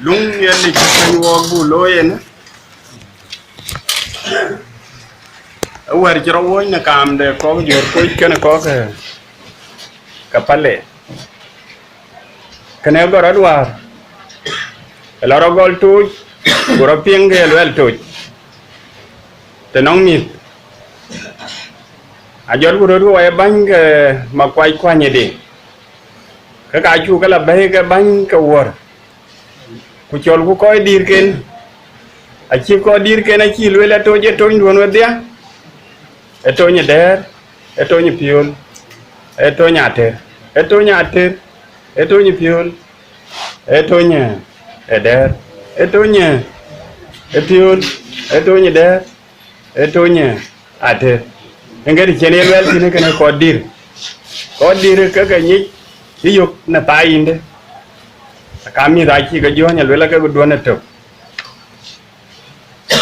lung yen ni kan wo bu lo yen war jiro wo na kam de ko jor ko ken ko ka pale kene go radwar loro gol tu goro pinge lwel tu te nong mi a jor goro ru e bang ma kwai kwanye de ka chu ka la be ka bang ka wor ku chol ku koy dir ken a chi ko dir ken a chi lwel to je to ndon wadia e to nye der e to nye piol e to nyate e to nyate e to nye piol e to nye e der e to nye e piol e to nye der e to nye ate ngari chene lwel tine kana ko dir ka nyi yuk na tainde kami da chi ga jo nya lwel ka do na to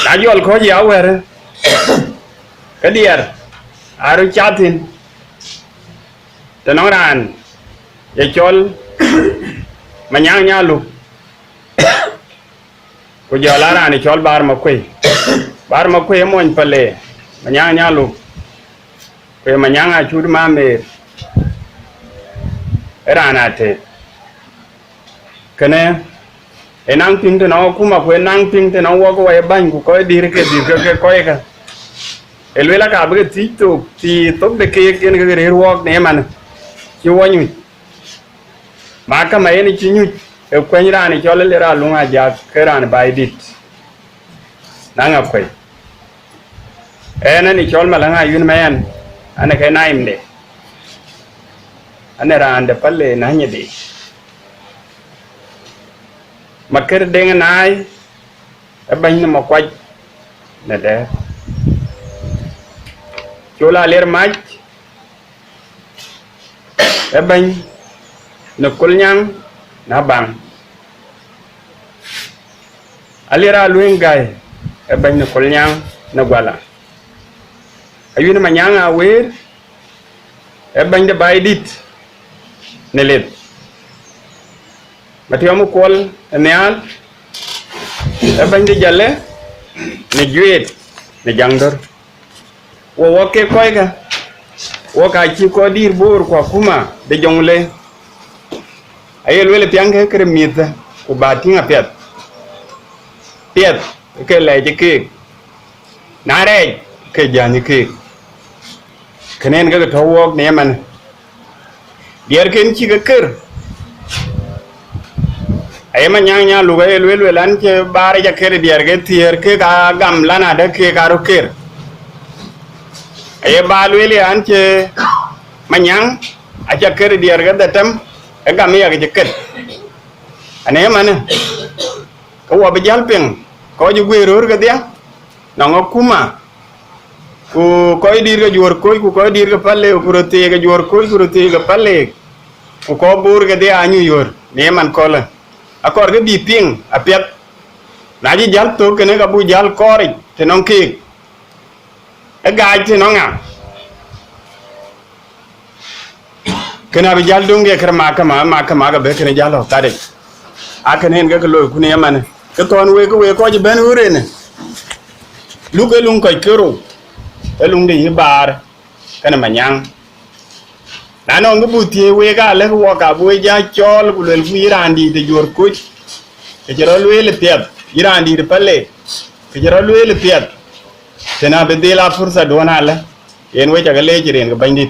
da jol ko ya were cái điệt à rồi chát thì nó đàn để cho mà nhang lục cô giờ lá đàn để cho bar mà quay muốn pale mà nhang lục quay mà nhang ai chút mà mê đàn à thế cái này năng pin thì nó cũng mà quay năng pin thì nó qua cái bánh của coi đi cái coi cái el vela ka bge ti to de ke ken ge re ruok ne man chi wonyu ma ka mai ni chi nyu e kwen ra ni cho le ra lunga ja ke ran bai dit na nga kwe e na ni chol ma la nga yun men ana ke naim de ana ran de palle na nya de ma ker de nga nai e ban na ma kwaj na de chola ler mach e bany na kulnyang na bang alira luengai e bany na kulnyang na gwala ayuna manyanga wer e bany de baydit ne let matiamu kol neal e bany de jalle ne juet ne jangdor wo ke koy ga wo ka chi ko dir bor ko kuma de jongle ayel wele piange kre mita ku batinga pet ke le je ke nare ke jani ke kenen ga to wo ne man dier ken chi ga ker ay ma nyang lu ga el wele lan ke bare ja ker dier ge tier ke ga gam lana de ke ga ro ker ay balweli anche manyang acha ker diar ga datam ga mi ya ga ket ane man ko wa bejal peng ko ju gweror ga dia nango kuma ku ko dir ga jor ko dir ga palle ku rote ga jor ko rote ga palle ku ko bur ga dia anyu yor ne man ko la akor ga bi ping apet naji jal to kene ga bu jal kori te non ki gai thì nó ngà cái nào bị gial đúng cái mà cái bé cái này gial ta đấy à cái này cái lối của này mà này cái con quê coi chỉ bên hứa này lúc cái lung coi kêu cái lung đi bar cái này mà nhang đã nói cái bụi thì quê cái lấy cái cả bụi giá cho cái lối của Iran đi thì giọt cuối cái chỗ lối là tiệt Iran đi thì phải lấy cái chỗ lối là tiệt tena bedela fursa dona la yen we jaga leji ren ga bandit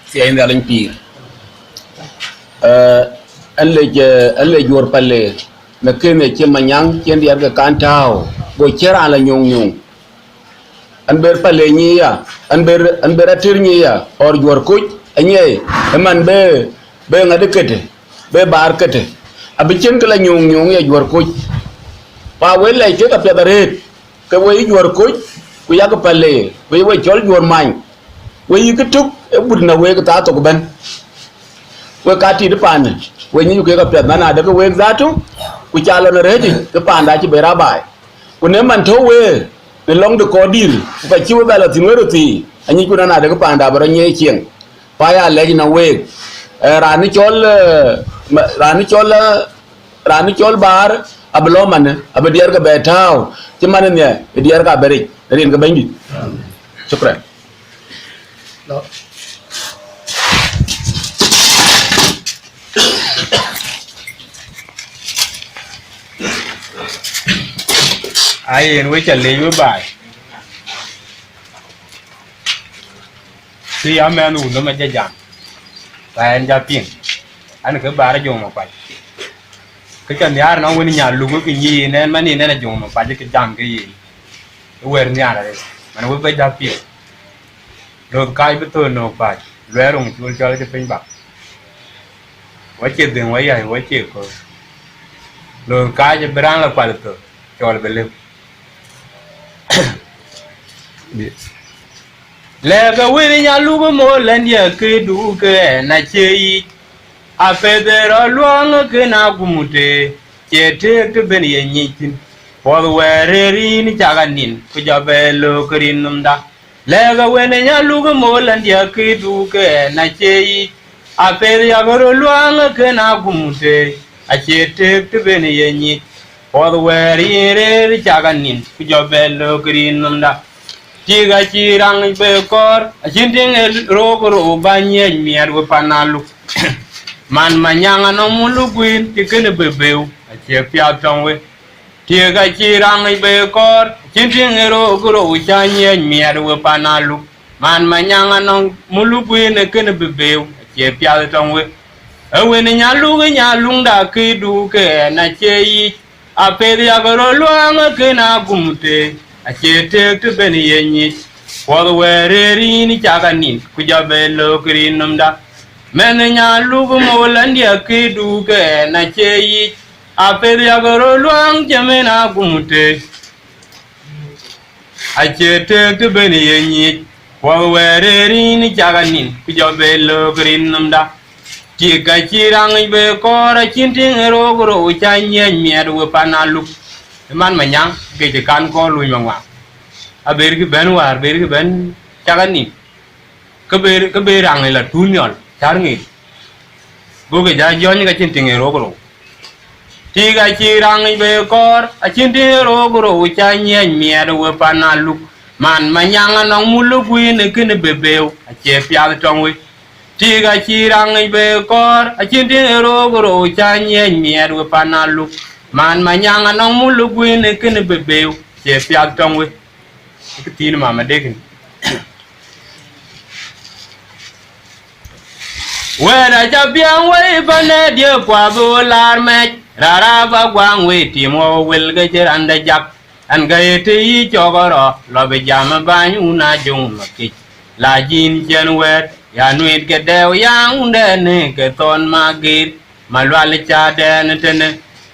si ay ndalañ pir an le jor palle na kene ci manyang ci ndiar ga kantaw go cera la nyong an ber palle ñi ya an ber atir ñi ya or jor kuj anye man be nga dekete be bar kete abi cen la nyong ya jor kuj pa we lay ci ka pedaret ke we jor kuj ku yag palle we chol jor man we yi tuk e budna we ta to ben we ka ti de pan we ni ke ka pet na de we zato ku chala na redi ke panda ci be rabai ku ne man to we ne long de ko dir ku ka ci we bela tin we ti ani ku na de ke panda baro nye chieng pa ya le na we rani chol rani chol bar ablo man abdiar ka betao ci man ne diar ka beri rin ka bandi shukran ai en we chale yu bai si amenu no ma jajam ba en ja pin an ke bara jong ma pai cái chân nhà nó quên nhà luôn cái gì nên mà nên là dùng mà phải cái jam cái gì quên nhà này mà nó với đa phiền rồi cái bữa tối nó phải lẽ rồi chúng cho cái phim bạc quá chết đường quá dài quá chết rồi cái cái brand là phải được cho là bên lẽ cái quên nhà luôn một lần giờ cứ đủ cái này chơi a federa luanga kena kumute chete ke ben ye nyitin por were ni chaganin ku jabelo krin numda lega wene nya lugo molan dia kidu ke na chei a federa goro luanga kena kumute a chete ke ben ye nyit por were ni chaganin ku jabelo krin numda tiga chirang be kor a chinding ro banye miar go panalu man manyanga no mulu gwin ti kene bebeu a che pia tongwe ti ga chi rang be kor chin ting ro gro cha nye mier we panalu man manyanga no mulu gwin kene bebeu a che pia tongwe a we ne nya lung da ki du ke na che yi a pe ya gro luang ke na gumte a che te te ben ye ni for we re ri ni cha ga nin ku ja be lo kri num da men nya lugu molandia kidu ke na chei a peria goro luang jamena gumute a chete te beni yenyi wa were rin jaganin ku jobe lo green namda ti ka chirang be kora chinting ro goro chanye mier we panalu man manyang ke kan ko lu mangwa a bergi ben war bergi ben jaganin ke ber rang la tunyol charngi goge ja joni ga chinting ro goro ti ga chirang be kor a chinting ro goro chanye mier we panalu man manyanga no mulu gwin kene bebeu a che pya tongwe ti ga chirang be kor a chinting ro goro chanye mier we panalu man manyanga no mulu gwin kene bebeu che pya tongwe tin mama degin wera ja biang we bane dia kwa bolar me rara ba gwang we timo wel ga jiranda jak an ga yete yi chogoro lo be jam ba nyuna jung makich la jin chen wet ya nuit ke dew yang unde ne ke ton magir malwal cha den tene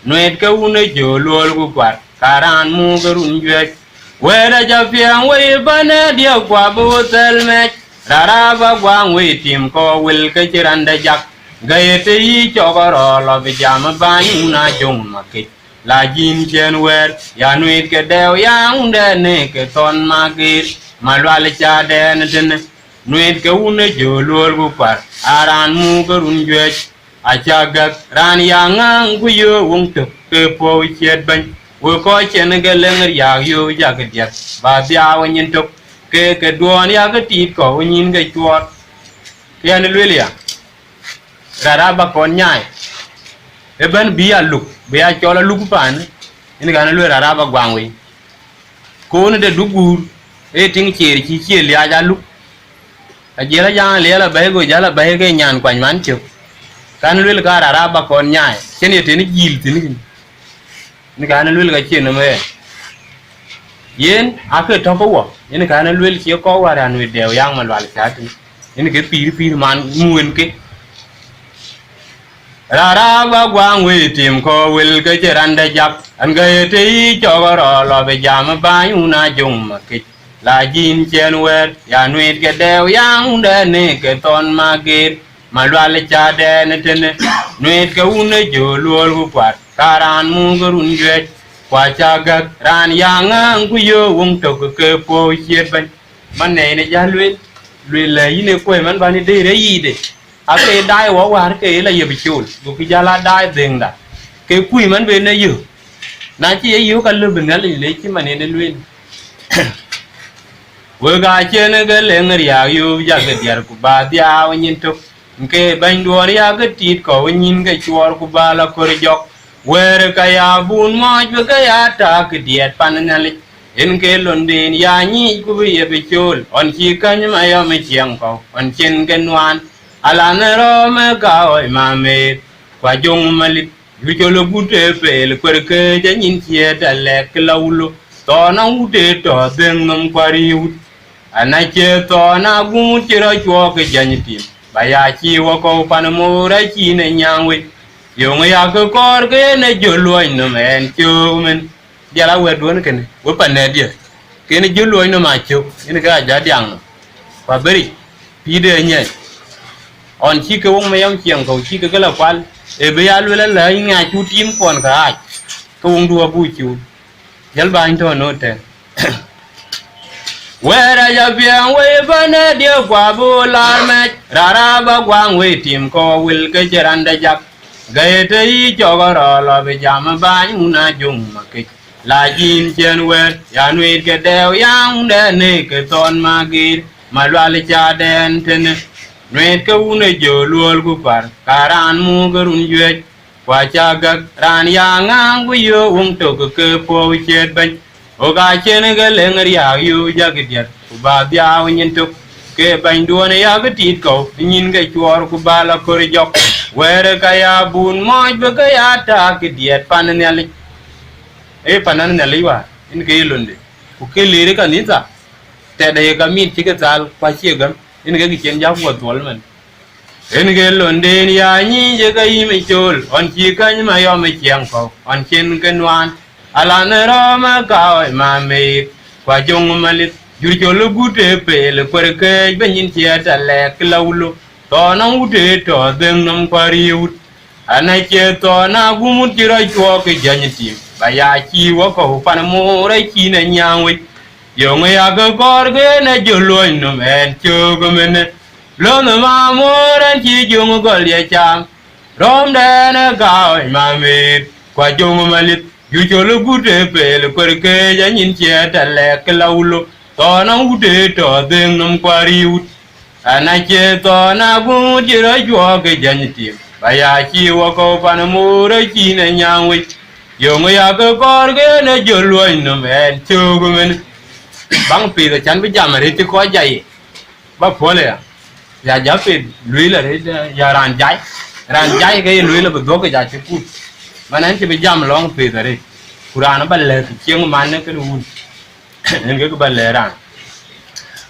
nuit ke une jo lol ku kwat karan mu garun jwe wera ja biang we bane dia kwa botel me rara ba gwang we tim ko wil ke jiranda jak ga yete yi chogoro lo be jam ba nyuna jung makich la jin chen wer ya nuit ke dew yang de ne ke ton magir malwal cha den ten nuit ke une jo lol gu par aran mu garun jwe acha gak ran yang gu yo wong te ke po chet ban wo ko chen ke lenger ya yo ya ke dia ba bia wa nyin tok ke duon ya ke tit ko nyin ke chuot ke ne lwelia rara ba kon nyai e ben bia luk bia chola luk pan ini kana lwe rara ba gwangwe ko ne de dugur e ting cher chi chi lia ja luk a jela ja le la ba go jala ba ke nyan kwan man chu kana lwe ka rara ba kon nyai chen ye tin gil tin ni kana lwe ka chen me yen ake to ko wo ini kana lwe ki ko wa ran we de yang man wal cha tin ini ke pir man muen ke rara ba gwang we tim ko wil ke jiranda jak an ga yete yi chogoro lo be jam ba yuna jung makich la jin chen wer ya nuit ke dew yang de ne ke ton magir malwal cha de ne tene nuit ke une jo lol ku kwat karan mu garun jwe kwa cha gak ran yang ku yo wong to ke po chet ban man ne ja lwe le yine ko man ba ni de re yi de ake dai wa war ke la ye bichul bu ki jala dai ding da ke cái quỷ mình về nơi yêu nãy chị yêu cái lừa bình lấy chứ mà nên đến luôn vừa cái chuyện cái leng riêng yêu giờ cái điều của bà dia nhìn tục cái bánh đua riêng cái thịt có nhìn cái chuột của bà là coi dọc vừa cái bún mát vừa cái ta cái diet panel in cái London ya nhị của bị chôn on chỉ cần mà yêu mấy chiang cầu on trên cái noan ala nè ro mà cao mà mệt qua chung mà lịch vì cho lúc bút về là quên cái giá nhìn chia đã lẹ cái lâu luôn to nó bút to đừng nằm qua riu anh ấy chơi to nó cũng chơi rồi cho cái giá nhìn tiền bây giờ chỉ qua câu panamo đấy chỉ này nhang với dùng cái cái con cái này chơi luôn nó men chơi mình giờ là quên luôn cái này quên phần này đi cái này chơi luôn nó mà chơi cái này cái giá điang và beri video nhỉ on chỉ cái ông mấy ông chiang cầu chỉ cái là quan e bây giờ luôn là ngay chú tim còn cả cái ông đua bùi chú giờ ba anh thôi nói thế quê ra giờ biển quê bên điều qua bù lan mẹ ra ba quang quê tim co will cái chơi ăn đại giặc gây thấy cho cái đó là bây giờ mà ba những na dùng mà cái là nhìn trên quê ya nuôi cái đeo yang đen này cái ton mà kia mà loa lấy cha đen thế này nuôi cái u này giờ luôn của bạn karan mu cái run duyệt qua cha gak ran yang ngang của yêu uống tổ cái po chết bên ở cái trên cái leng riêng yêu giờ cái điện của bà biao nhìn tục cái bánh đua này cái thịt cầu nhìn cái chuột của bà là coi dọc quê cái bún mát với cái ta cái điện panel ấy panel này lấy vào in cái luôn đấy cái lì cái nín raแต่เด็กก็มีที่ก็จะไปเชื่อกันอินก็กินยาปวดหัวมันอินก็หล่นเดียร์นี่จะก็ยิ่งไม่จูลอันที่กันไม่ยอมไม่เชียงเขาอันเช่นกันวันอาลานรอมาเก่ามาเมย์กว่าจงมาลิดอยู่จนลูกกูเตะเปลือกเกยเป็นยินเชียร์แต่แหลกเล่าลูตอนนั้นกูเตะต่อเดินน้ำควาริวอันนั้นเจ้าตอนนั้นกูมุดจีไรชัวก็ยันทีบายาชีวะเขาปนโมไรชีในยังวิdùng người cái con cái này chưa luôn nó men chưa có mình lớn mà mua đến chỉ dùng cái lìa chạm rôm đen nó cao mà mệt qua chung mà lít dù cho lúc cút về là quay cái giá nhìn chia trả lẹ cái lâu lúc to nó cút trò tiền năm qua riu anh ấy chơi to nó cũng chỉ nói cho cái giá nhìn tiền bây giờ chỉ qua câu pan mua đấy chỉ này nhang với dùng người cái con cái này chưa luôn nó men chưa có mình băng pì là chắn với nhà mà đấy chứ có dày bác phố này à giờ pì lưới là đấy giờ ràn trái cái lưới là bực cái giờ chứ cút mà nên chỉ bây giờ mà long pì rồi đây cura nó bật lề thì chiếng mà nó cái luôn nên cái bật lề ràn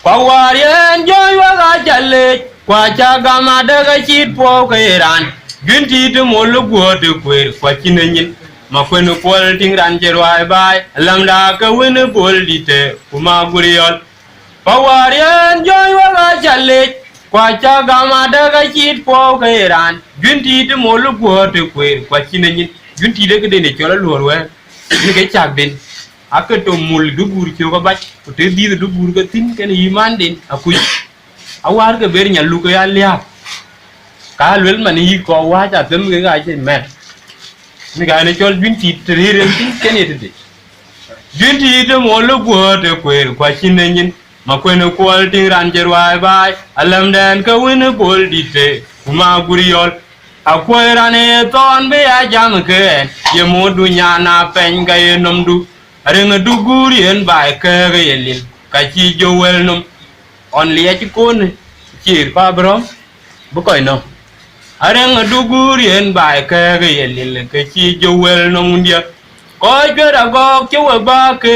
qua qua điên chơi qua cái chân lệ qua cha gama đỡ cái chít po cái ràn gun ti từ một lúc qua từ quê qua chín nên mà quên nó quên tiếng ran chơi hoài bay làm đa cái quên nó quên đi thế kuma guriol qua điên chơi qua cái chân lệ qua cha gama đỡ cái chít po cái ràn gun ti từ một lúc qua từ quê qua chín nên gun ti đỡ cái này cho nó lùa rồi ini cái chạc đến aku tu mul dubur kyo ka bac ko te di dubur ka tin ken iman din aku awar ke ber nyalu ko ya lia ka lel man yi ko wa ta tem ke ga che men ni ga ne chol bin ti tre tin ken yete de bin ti de mo lo go te ko kwa chin ne nyin ma ko ne ko tin ran jer wa bai alam den ka win bol di te kuma guriol akwai rane ton be a jam ke ye mo du nya na pen ga ye nom du ring du gurien bai ke ga ye lil ka chi jo wel nom on lia chi kon chi pa brom bu koy no ring du gurien bai ke ga ye lil ka chi jo wel nom dia ko ke da go chu ba ke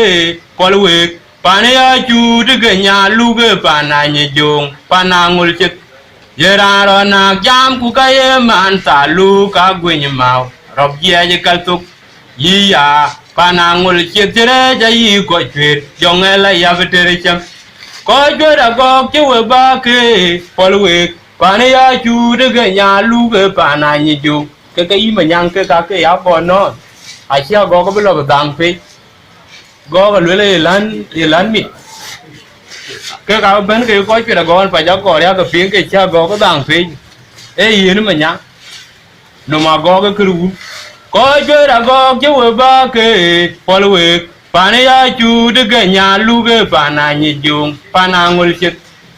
ko we pa ne ya chu de ga nya lu ge pa na nye jong pa na ngul chit Yera rona jam ku kaye man salu ka gwen mau rob ye kaltuk ya panangul chitre jayi ko chwet jongela ya vetere cham ko jora go chiwe ba ke polwe pane ya chu de ga nya lu ge pana ni ju ke ma nyang ke ka ke ya bo no a chia go ko lo dang pe go ga le lan mit cái cáo bên cái coi chuyện là con phải cho cỏ ra cái phiến cái cha gò cái bảng phê ấy gì nữa mà nhá nó mà gò cái kêu coi chơi đã có chú ba kê pol wek pane ya chu de ganya lu ge pana ni jung pana ngul chit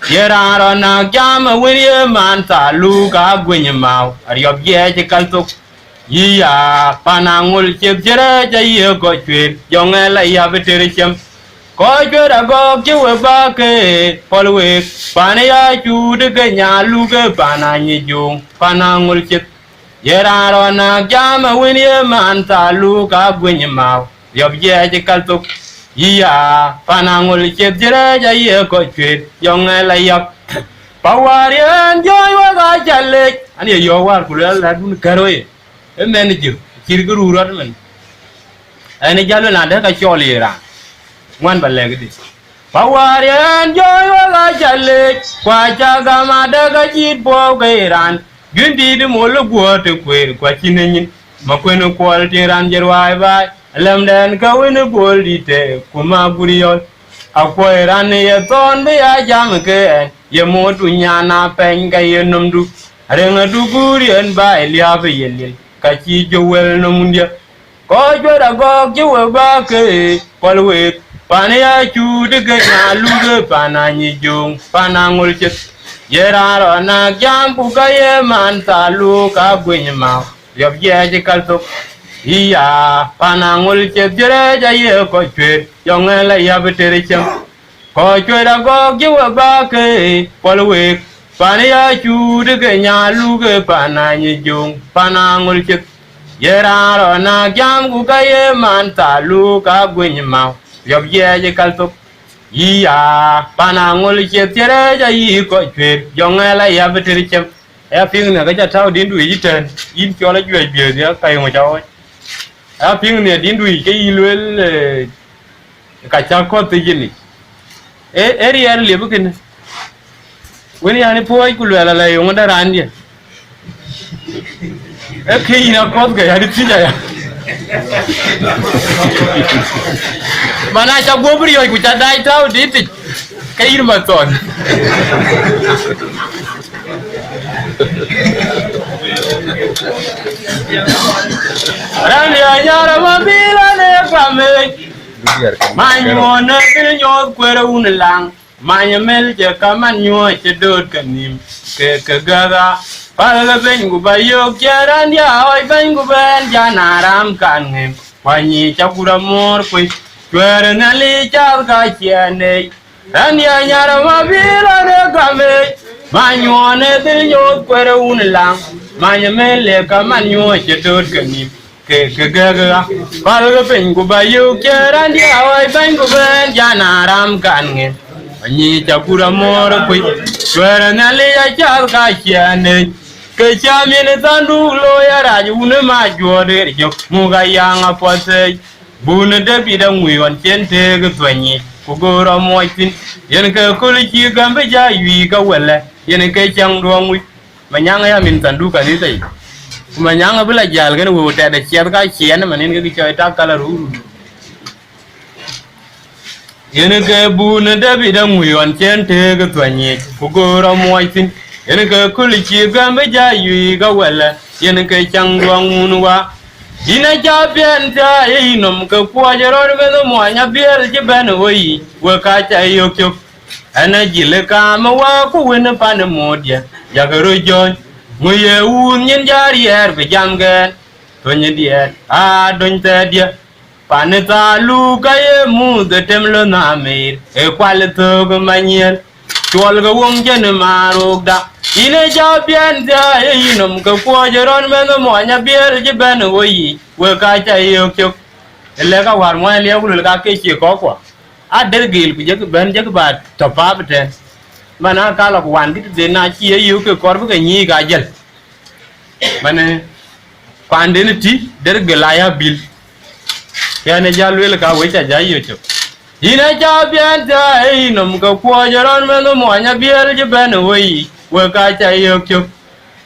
yera ro na jam wi man ta lu ka gwin mau aryob ye che kal tuk yi ya pana ngul chit jere ja ye go chwet yong la ya betere chem coi chơi đã có chú ba kê pol wek pane ya chu de ganya lu ge pana ni jung pana ngul chit yera ro na jam wi man ta lu ka gwin mau yob ye che kal tuk yi ya pana ngul chit jere ja ye go chwet yong la ya pawarian joy wa ga chale ani yo war kulal la dun karoy men jir kirguru rot men ani jalo na da ka choli ra ngwan balle gidi pawarian joy wa ga chale kwa cha ga ma da ga jit bo ga ran gindi de mo lo go te kwer kwa chinin ma kweno kwal ti ran jer wai bai lam den ka win bol di te kuma buriyon akwai ran ye ton be ya jam ke ye mo tu nyana pen ga ye num du renga du gurian bai lia be yelil ka chi jowel no mundia ko jora go jiwe ba ke polwe pane ya chu de ga na lu ge pana ni jung pana ngul chet yera ro na jam bu ga ye man ta lu ka gwin ma yob ye je kal tok iya pana ngul chet jere ja ye ko chwet yong la ya betere chem ko chwet da go jiwe ba ke polwe pane ya chu de ga nya lu ge pana ni jung pana ngul chet yera ro na jam bu ga ye man ta lu ka gwin ma yob ye je kal tok iya pana ngul chet jere ja yi ko chwet yong la ya betere chem ya ping ne ga ja taw din du yi ten yin cho la jwe bie ya kai ngo chaw a ping ne din du ke ilwel ka cha ko te yini eri er le bukin woni ani poi ku la la yo nda ran dia e ke ina ko ga ya ri ti ya mana cha go bri yo ku cha dai taw di ti ke ir ma ton ran ya nyara ma bila ne kame manyo na bil nyo kwere un lang manyo mel je kaman nyo che dot kanim ke gaga pal ga ben gu ba yo kyaran ya oi ben gu ben jana ram kan ngem pani cha kura mor koi kwere na li cha ga chiane ran ya nyara ma bila ne kame manyo na bil nyo kwere un lang manyo mel je kaman nyo che dot kanim ke gaga pal ga ben gu ba yo kyaran ya oi ben gu ben jana ram kan ngem ani cha kura mor koi kwere na li cha ga chiane ke cha mi ne tandu lo ya ra ju ne ma jo de jo mu ga yang a po se bu ne de bi da ngui wan chen te ga twanyi ku go ro mo tin yen ke ku li chi ga be ja wi ga wele yen ke chang do ngui ma nyang ya min tandu ka ni tai ma nyang bla jal ga wo ta da chen ga chen ma nen ga choi ta kala ru yen ke bu ne de bi da ngui wan chen te ga twanyi ku go ro mo tin yen ke kuli chi gambe ja yu ga wala yen ke chang duang mun wa ina ja bien ta e nom ke kwa jero me no mo nya biel je ben oi wa ka cha yo kyo ana jile ka ma wa ku wen pa ne mo dia ya ga ro jon mu ye un nyen ja rier be jam ge to nyen dia a don ta dia pa ne ta lu ka ye mu de tem lo na me e kwa le to ga manyen chol ga wong jen marok da ine ja bien da e nom ka po jeron me no mo nya biel je ben oi we ka cha yo kyo le ka war mo le ku le ka ke chi ko kwa a der gil ku je ben je ba to pa bete mana ka la ku wan ki de na chi yo ke kor bu ke ni ga jel mane pande ne ti der gelaya bil ya ne ja le ka we cha ja yo cho ina ja bien da e nom ka po jeron me no mo nya biel je ben oi we ka cha yo kyo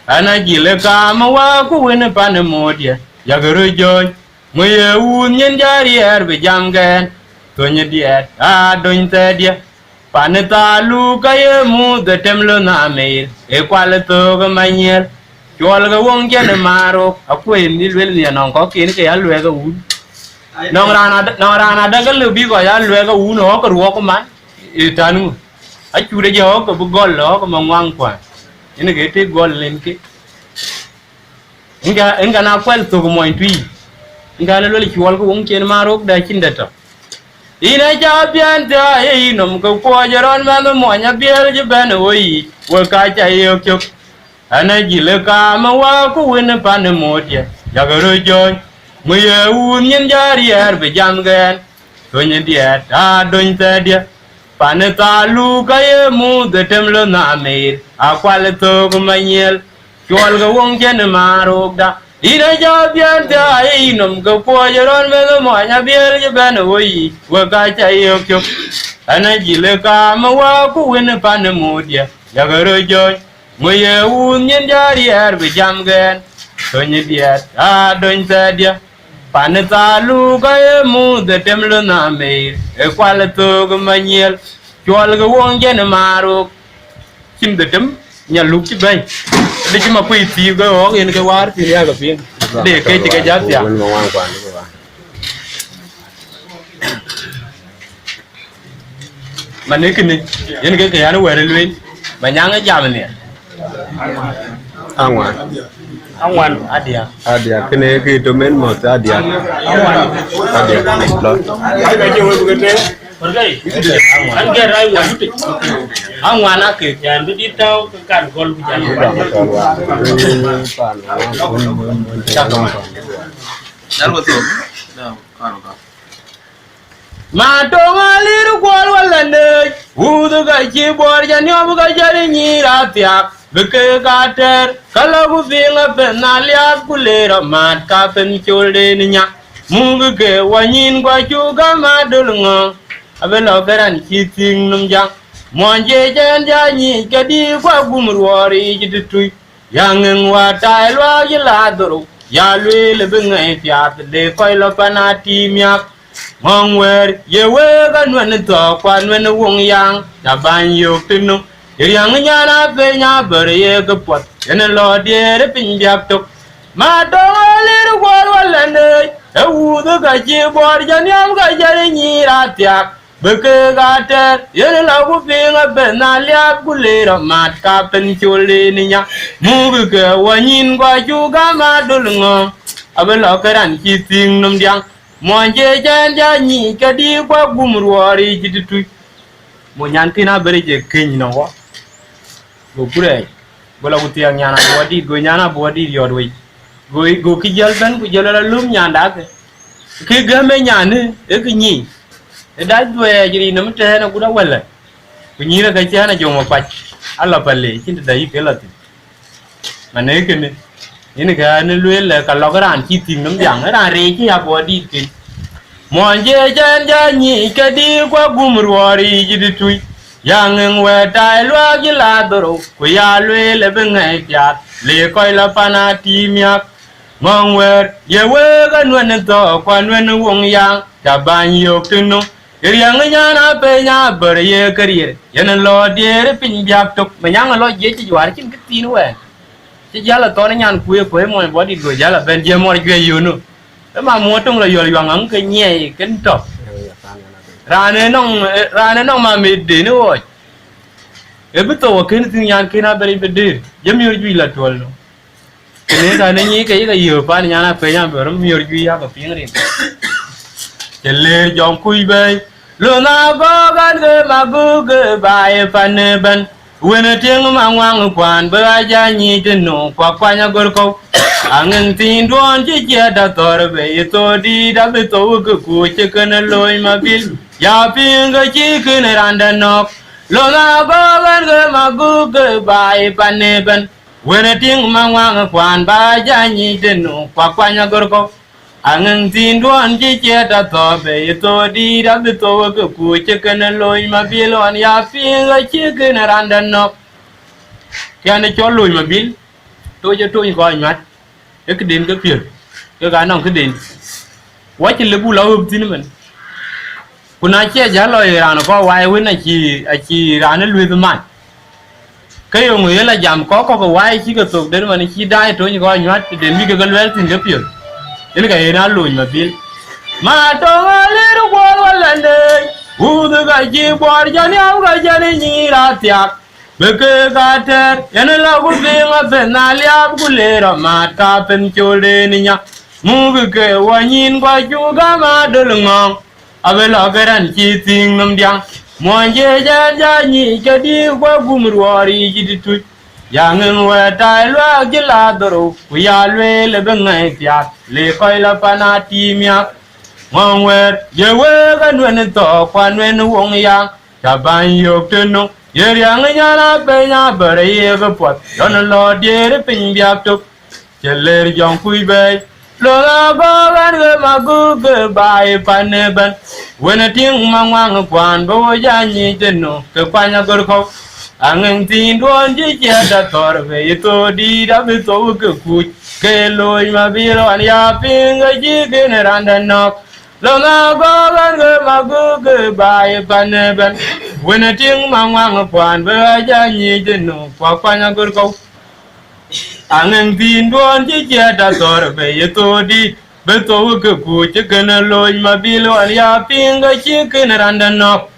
ana gile ka ma wa ku wen pa ne mo dia ya ga ro jo mo ye un nyen jari er be jam gen to nye dia a don ta dia pa ne ta lu ka ye mu de tem lo na me e kwa le to ga ma nyer chol ga wong chen maro akwen ni lwel ni non ko kin ke ya lwe ga un non rana da ga lubi ko ya lwe ga un ho ko ro ko man itanu a chu de jo ko bu gol lo ko mangwang kwa ini ke te gol len ke inga na kwel to ko moy tui inga na lwel chol ga wong chen maro da chin da to ina cha pian ta e nom ko ko jaron ma mo nya biel je ben oi wo ka cha yo kyok ana jile ka ma wa ku win pa ne mo tie ya ga ro jo mu ye u nyen jari er be jam gen to nyen dia ta don ta dia pa ne ta lu ka ye mu de tem lo na me a kwal to ko ma nyel chol ga wong chen ma ro da ina ja pian ta e nom ko ko jaron me mo nya biel je ben oi wo ka cha yo kyok ana jile ka ma wa ku win pa ne mo tie ya ga ro jo mu ye u nyen jari er be jam gen to nyen dia ta don ta dia pa ne ta lu ka ye mu de tem lo na me e kwal to ko ma nyel chol ga wong chen ma ro chim de tem nya lu ki bay de chi ma ku ti ga o en ga war ti ya ga pin de ke ti ga ja ti mà nếu cái này những cái nó quẹt lên mà nhang cái jam này Angwan adia kene ki domain mo ta adia lo ai ga jo bu gete pergai an ga rai wa yuti angwan ake jan bi tau kan gol bi jan ma to ngalir gol wala ne udu ga chi bor jan yo ga jari ni ratia beke gater kala bu vinga benalia kulera mat ka pen cholde nya mungu ke wanyin gwa chuga madulngo abelo garan kiting num jang monje jen ja ni kadi kwa gumruori jitui yang wa tai lo yila duru ya lwe le benga fiat le koilo panati myak mongwer yewe ga nwen to kwa nwen wong yang da ban yo tinu yang nyana pe nya ber ye ga pot en lo de pin biak tok ma do le ru gol wala ne e wu do ga ji bor jan yam ga jare ni ra tiak be ke ga ter yen la bu pe nga be na lia ku le ra mat ka pen chole ni nya mu bu ke wanin gwa ju ga ma dul ngo abelo karan ki ting num diang mon je jan ja ni ka di kwa gum ruori jitu mo nyan tina bere je kin no wa go pure bola utiang nyana bodi go nyana bodi yodwi go ki jal ban ku jala lum nyanda ke game nyane e ki ni e da dwe jiri nam te na guda wala ku ni ra ka chana jomo pach alla palle cin da yi kelati mane ke ne ni ga ne lwel ka logaran ki tin nam jang ra re ki ya bodi ke monje jan ja ni ke di kwa gumruori jiditui yang we tai lo gi la doro ku ya lwe le bengai pya le koi la pana ti myak ngong we ye we ga nwen to kwa nwen wong yang da ban yo tinu yang nya na pe nya ber ye karier yen lo de pin byak tok ma yang lo ye chi war chin tin we chi jala to na nyan ku ko mo body go jala ben je mo gwe yo no ma mo tung la yo yang ang ke nye ken to rane nong ma me de no e bito ken tin yan kena beri bedir jam yor ju la tol no kene ta ne ni ke ga yo pa nya na pe nya ber mi yor ju ya ka ping rin tele jong kui be lo na go gan ge ma gu ge ba e pan ban wen tieng ma wang kwan ba ja ni de no kwa nya gor ko angin tin don ji je da tor be to di da be to ku che ken loy ma bil ya ping ga chi ken ran da nok lo na go gan ge ma gu ge ba e pan ban wen tieng ma wang kwan ba ja ni de no kwa nya gor ko angin tin don ji je da tor be to di da be to ku che ken loy ma bil on ya ping ga chi ken ran da nok ya ne cho loy ma bil to je to ni ko mat cái đền cái phiền cái gái nòng cái đền quá trình lấy bu lao hợp tin mìnhคุณอาเชียจะลอยร้านก็วายเว้นไอจีร้านนั้นรวยประมาณ cái ông người là giảm có cái quái chỉ cái tục đến mà nó chỉ đai thôi như coi nhát đến vì cái lúa tin cái phiền cái cái nó lùi mà biết mà trong lấy nó qua lần đây từ cái gì qua cho nhau cái cho nên nhị ra tiệt bê cái tết anh là cái việc mà phải nãy liệp cái lẽ ra mà ta phải chối đến nhá mua cái quan nhìn qua chú cái mà được ngon à bây giờ cái anh chỉ tin nằm điang mọi người ra nhị cho đi qua bùm ruồi gì thôi yang ngồi trái loa cái lá đồ quỳ alwe là bên ngay tiệt lệ coi là panati miak mong quên giờ quên cái nuôi to quan nuôi uống yang ta ban yok tên nó giờ yang nhà na bên nhà bờ đây cái bọt cho nó lo đi để pin biak tục chờ lệ dòng quỳ về lo la có cái mà cứ cái bài pan bên when tiếng mang mang quan bao giờ nhị tên nó cái quan nhà cái khâu anh tin đoan chỉ chia đã tỏ về tôi đi đã biết tôi cái cùi cái lối mà biết lo anh ya pin cái gì cái này anh đã nọc lo na có cái mà cứ cái bài pan bên when tiếng mang mang quan bao giờ nhị tên nó quan nhà cái khâu anh tin đoan chỉ chia đã tỏ về tôi đi biết tôi cái cùi cái này lối mà biết lo anh ya pin cái gì cái này anh đã nọc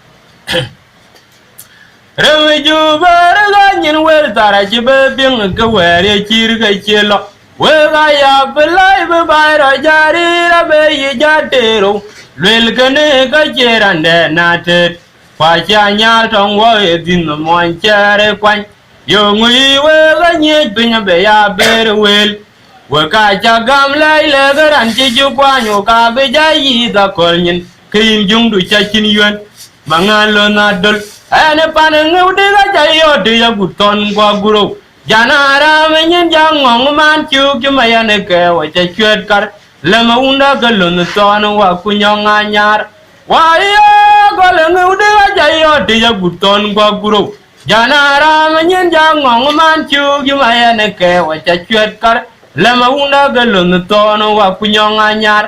Rami juba raga nyin wer tara chibe ping ke wer ye chir ke chelo we ga ya belai be bai ra jari ra be ye jatero lel kene ka cherande na te pa cha nya tong wo ye din mon chere kwan yo ngui we ga nye ping be ya ber wel we ka cha gam lai le ga ran chi ju kwa nyu ka be ja yi da kol nyin kin jung du cha chin yuen mangan lo na dol ane paneng udiga jayo dia guton gua guru janara menyen jangong man chu kemaya ne ke wa cha chuet kar lama unda galun ton wa kunyong anyar wa ya galeng udiga jayo dia guton gua guru janara menyen jangong man chu kemaya ne ke wa cha chuet kar lama unda galun ton wa kunyong anyar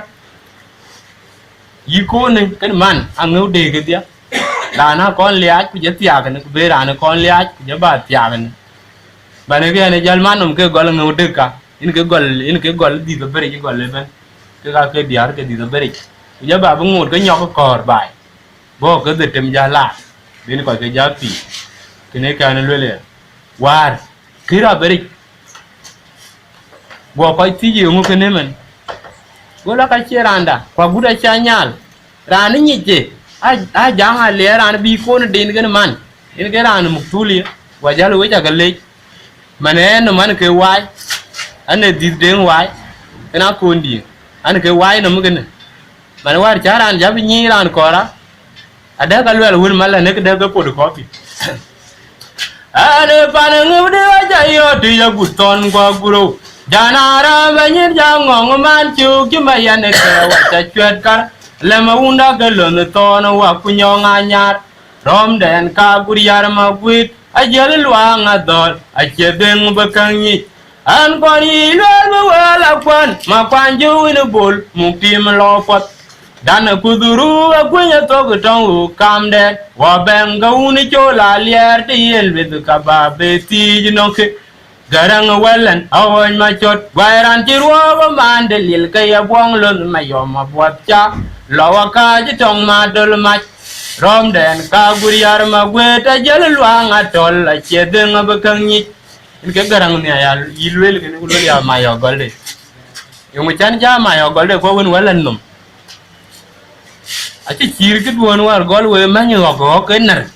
yiko ne kan man angu de ke dia Lana con liat ku jetia kan ku berana con liat ku jaba tia kan bane ke ne jalman um ke gol ngu deka in ke gol di do bere gol le ban ke ga ke diar ke di do bere ku jaba bu ngut ke nyok kor bai bo ke de tem jala din ko ke japi ke ne kan le war kira bere bo ko ti ji ngu ke ne man gola ka cheranda kwa guda chanyal rani nyije a jang le ran bi ko ne din gan man in ke ran muktuli wajal we ja galle mane no man ke wai ane di den wai kana ko ndi an ke wai no mugen man war charan jabi ni ran kora ada kalwel wul mala ne ke daga pod kopi ane panang de ja yo ti ya guton kwa guru janara banyin jangong man chu ki mayan ke wa cha chwet kar lama unda galon tono wa kunyong anyar rom den ka guriar ma gwit ajel luang adol achedeng bakangi an koni lwa wala kwan ma kwanju in bol muktim lopot dan kuduru akunya to gutong kam den wa benga uni chola lier ti yel bid ka ba beti jinoke garang welan awan ma chot wairan ti ruwa mandelil kaya buang lon mayom abwat cha lawaka jitong madol mach rom den ka guriar ma gweta jel luang atol a chedeng bakangi in ke garang ne ya yilwel ke ko ya ma yo golde yung chan ja ma yo golde ko won walan num a chi chir ke won war gol we ma nyo ko ke nar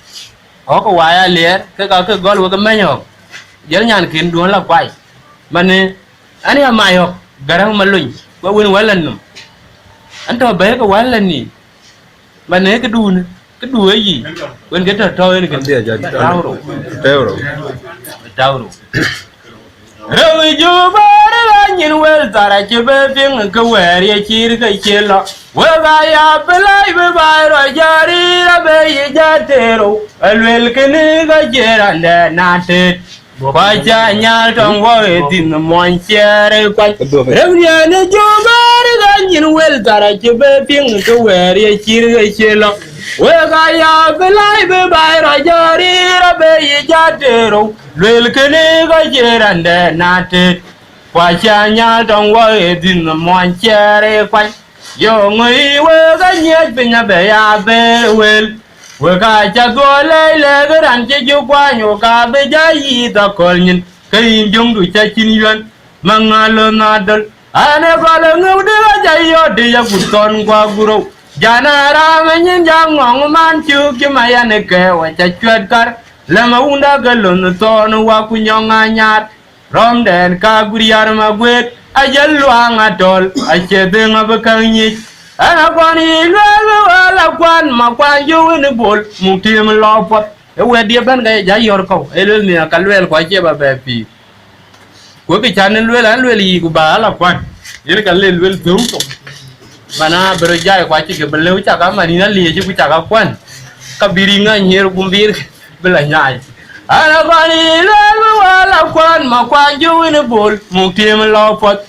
o ko wa ya ler ke ka ke gol we ke ma nyo jel nyan kin don la kwai mane ani ma yo garang maluñ ko won walan num anto bé cái quán lên nè mà nếu cái đu ấy gì bên cái trò chơi này cái trâu rồi rồi chú ba đó nhìn quên ta chưa biết tiếng cái quẻ đi chi cái chi lo quên bài à bên lại bên bài rồi giờ đi ra bây giờ ra thế rồi quên cái này cái gì là để nát hết ba cha nhà trong voi tin mọi cha đây quay em nhà này chú ba đó nhìn quên ta chưa biết tiếng cái quẻ đi chi cái chi lo Wega ya belai be bayra jari rabe yijadero lel kene ga jerande nate kwa chanya dong wa edin mon chere kwa yo ngui wega nyet pinya be ya be wel wega cha go le le gran che ju kwa nyo ka be ja yi da kolnyin kai jong du cha chin yuan mangalo nadal ane bala ngau de ja yo de ya guton kwa guro Janara menyin jang ngong man chuk chumaya ne ke wa cha chuat kar lama unda galon ton wa kunyong anyat rom den ka guriar ma gwet ajal luang atol ache deng abakang ana kwani lwel wala kwan ma kwan yu ne bol mutim lo pot e we dia ban ga ja yor ko elel ni ka lwel kwa che ba be pi ko bi chan lwel an lwel yi ku ba la kwan yer ka lwel tum to mana berjaya kwa ci ke belew ca ka marina li ci ku ca ka kwan ka biringa nyer gumbir bela nyaay ana bani la wala kwan ma kwan ju ne bol mu tim lo pot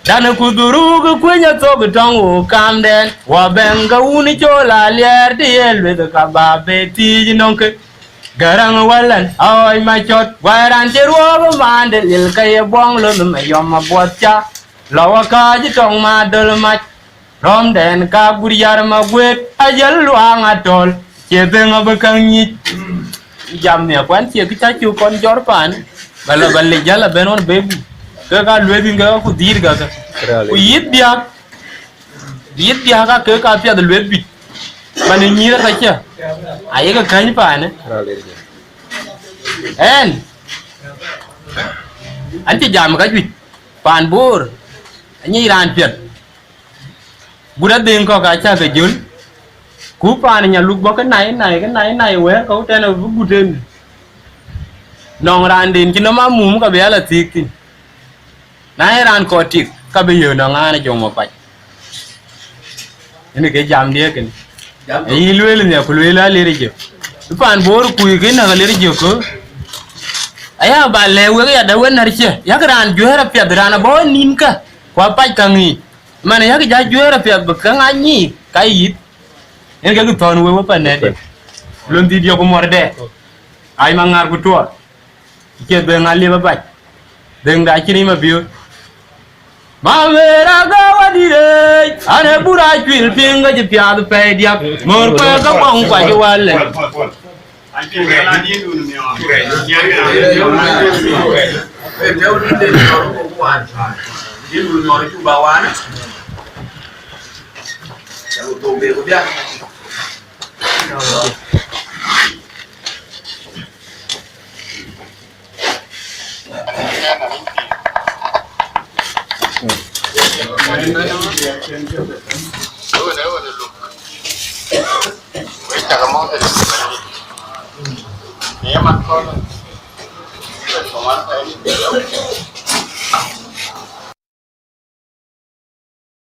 dana ku duru ku kwenya to gutong kam den wa benga uni chola ler de elwe ka ba be ti nonke garang walan ay ma chot waran ci ro ma de lil kay bong lo ma yom ma bot cha lawa ka ji tong ma dol ma rom den ka guriar ma gwet ajal luang atol chebe ngabakang ni jam ne kwan che kita chu kon jor pan bala balle jala benon bebu ka lwedi nga ku dir ga ku yit dia ka ka pya de lwedi man ni ra ka cha aye ka kan pan en anti jam ka ju pan bur ni ran pya Buda ding ko ka cha ke jun ku pa nya luk bo cái này we ko te na bu den nong ran din ki no ma mum ka be ala tik tin na ran ko tik ka be yo na nga na jong ma pa ni ke jam dia ken yi lwel ne ku lwel la le je pan bor ku ke na le je ko aya ba le we ya da wen na che ya ran ju hera pya dran bo nin ka kwa pa ka ngi mana ya ja juera pia bekang anyi kait en ga ton we pa ne de lon di dio ko morde ay mangar ku to ke be ngali ba ba den da kini ma biu ma vera ga wadire ane bura kwil pinga je pia de pe dia mor ko ga bong kwa je wale anti la ni du ne wa dia dulu nyori tu bawana kalau tombe ko dia Ini